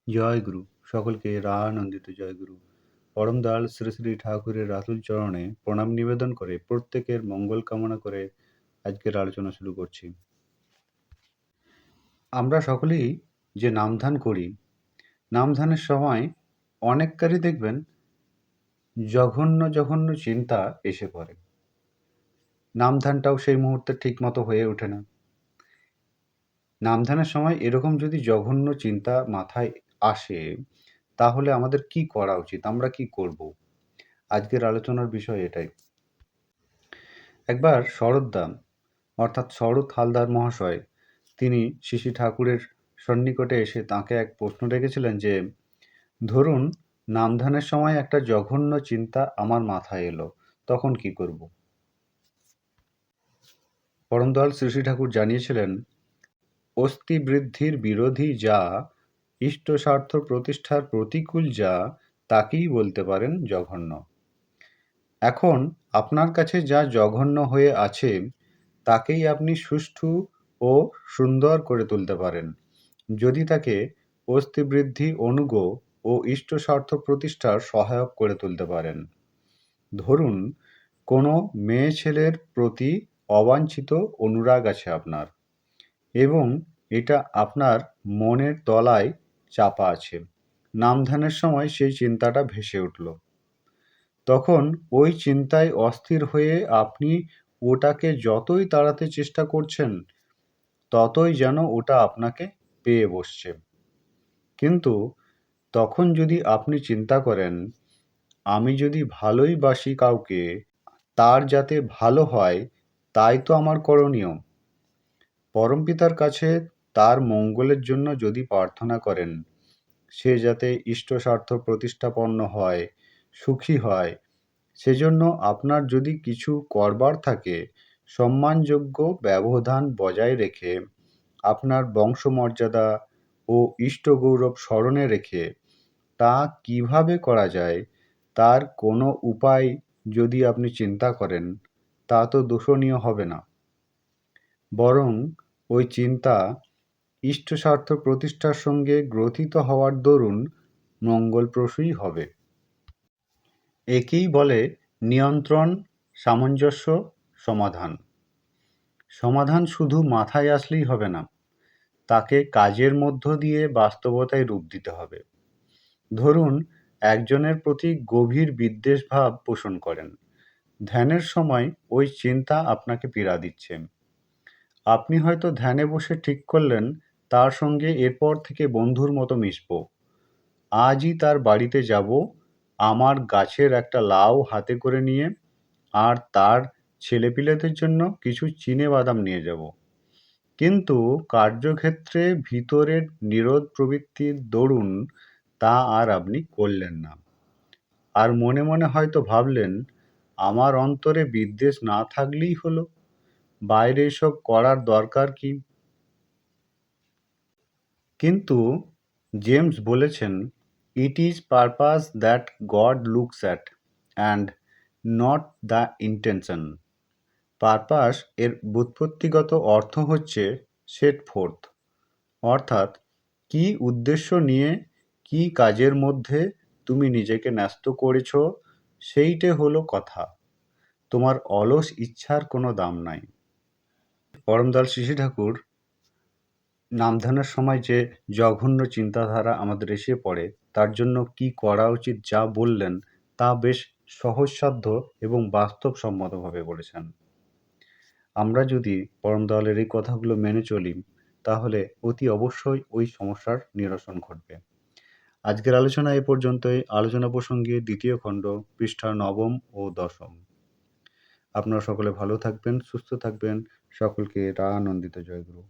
জয়গুরু। সকলকে রানন্দিত জয়গুরু। পরম দয়াল শ্রী শ্রী ঠাকুরের রাতুল চরণে প্রণাম নিবেদন করে প্রত্যেকের মঙ্গল কামনা করে আজকের আলোচনা শুরু করছি। আমরা সকলেই যে নামধান করি, নামধানের সময় অনেককারই দেখবেন জঘন্য জঘন্য চিন্তা এসে পড়ে। নামধানটাও সেই মুহূর্তে ঠিক মতো হয়ে ওঠে না। নামধানের সময় এরকম যদি জঘন্য চিন্তা মাথায় আসে, তাহলে আমাদের কি করা উচিত? আমরা কি করব? আজকের আলোচনার বিষয় এটাই। একবার শরৎদা অর্থাৎ শরৎ হালদার মহাশয় তিনি শ্রী ঠাকুরের সন্নিকটে এসে তাঁকে এক প্রশ্ন রেখেছিলেন যে, ধরুন নামধানের সময় একটা জঘন্য চিন্তা আমার মাথায় এলো, তখন কি করব? পরমদয়াল শ্রী ঠাকুর জানিয়েছিলেন, অস্তি বৃদ্ধির বিরোধী যা, ইষ্ট স্বার্থ প্রতিষ্ঠার প্রতিকূল যা, তাকেই বলতে পারেন জঘন্য। এখন আপনার কাছে যা জঘন্য হয়ে আছে তাকেই আপনি সুষ্ঠু ও সুন্দর করে তুলতে পারেন, যদি তাকে অস্তিবৃদ্ধি অনুগ ও ইষ্ট স্বার্থ প্রতিষ্ঠার সহায়ক করে তুলতে পারেন। ধরুন কোনো মেয়ে ছেলের প্রতি অবাঞ্ছিত অনুরাগ আছে আপনার, এবং এটা আপনার মনের তলায় চাপা আছে। নামধানের সময় সেই চিন্তাটা ভেসে উঠল। তখন ওই চিন্তায় অস্থির হয়ে আপনি ওটাকে যতই তাড়াতে চেষ্টা করছেন, ততই যেন ওটা আপনাকে পেয়ে বসছে। কিন্তু তখন যদি আপনি চিন্তা করেন, আমি যদি ভালোই বাসি কাউকে, তার যাতে ভালো হয় তাই তো আমার করণীয়। পরমপিতার কাছে তার মঙ্গলের জন্য যদি প্রার্থনা করেন, সে যাতে ইষ্ট স্বার্থ প্রতিষ্ঠাপন্ন হয়, সুখী হয়, সেজন্য আপনার যদি কিছু করবার থাকে, সম্মানযোগ্য ব্যবধান বজায় রেখে, আপনার বংশমর্যাদা ও ইষ্টগৌরব স্মরণে রেখে তা কিভাবে করা যায়, তার কোনো উপায় যদি আপনি চিন্তা করেন, তা তো দোষণীয় হবে না, বরং ওই চিন্তা ইষ্টস্বার্থ প্রতিষ্ঠার সঙ্গে গ্রথিত হওয়ার দরুন মঙ্গলপ্রসূই হবে। একেই বলে নিয়ন্ত্রণ, সামঞ্জস্য, সমাধান। সমাধান শুধু মাথায় আসলেই হবে না, তাকে কাজের মধ্য দিয়ে বাস্তবতায় রূপ দিতে হবে। ধরুন একজনের প্রতি গভীর বিদ্বেষ ভাব পোষণ করেন, ধ্যানের সময় ওই চিন্তা আপনাকে পীড়া দিচ্ছে। আপনি হয়তো ধ্যানে বসে ঠিক করলেন তার সঙ্গে এরপর থেকে বন্ধুর মতো মিশব, আজই তার বাড়িতে যাব, আমার গাছের একটা লাউ হাতে করে নিয়ে, আর তার ছেলেপিলেদের জন্য কিছু বাদাম নিয়ে যাব। কিন্তু কার্যক্ষেত্রে ভিতরের নিরোধ প্রবৃত্তির দরুন তা আর আপনি করলেন না। আর মনে মনে হয়তো ভাবলেন, আমার অন্তরে বিদ্বেষ না থাকলেই হলো, বাইরে এসব করার দরকার কি? কিন্তু জেমস বলেছেন, it is purpose that god looks at and not the intention. Purpose এর ব্যুৎপত্তিগত অর্থ হচ্ছে সেট ফোর্থ, অর্থাৎ কি উদ্দেশ্য নিয়ে কি কাজের মধ্যে তুমি নিজেকে ন্যস্ত করেছ, সেইটে হলো কথা। তোমার অলস ইচ্ছার কোনো দাম নাই। পরমদয়াল শ্রী ঠাকুর নামধানের সময় যে জঘন্য চিন্তাধারা আমাদের এসে পড়ে, তার জন্য কি করা উচিত যা বললেন, তা বেশ সহজসাধ্য এবং বাস্তবসম্মতভাবে বলেছেন। আমরা যদি পরমদয়ালের এই কথাগুলো মেনে চলি, তাহলে অতি অবশ্যই ওই সমস্যার নিরসন ঘটবে। আজকের আলোচনা এ পর্যন্তই। আলোচনা প্রসঙ্গে দ্বিতীয় খণ্ড, পৃষ্ঠা ৯ ও ১০। আপনারা সকলে ভালো থাকবেন, সুস্থ থাকবেন। সকলকে রানন্দিত জয়গুরু।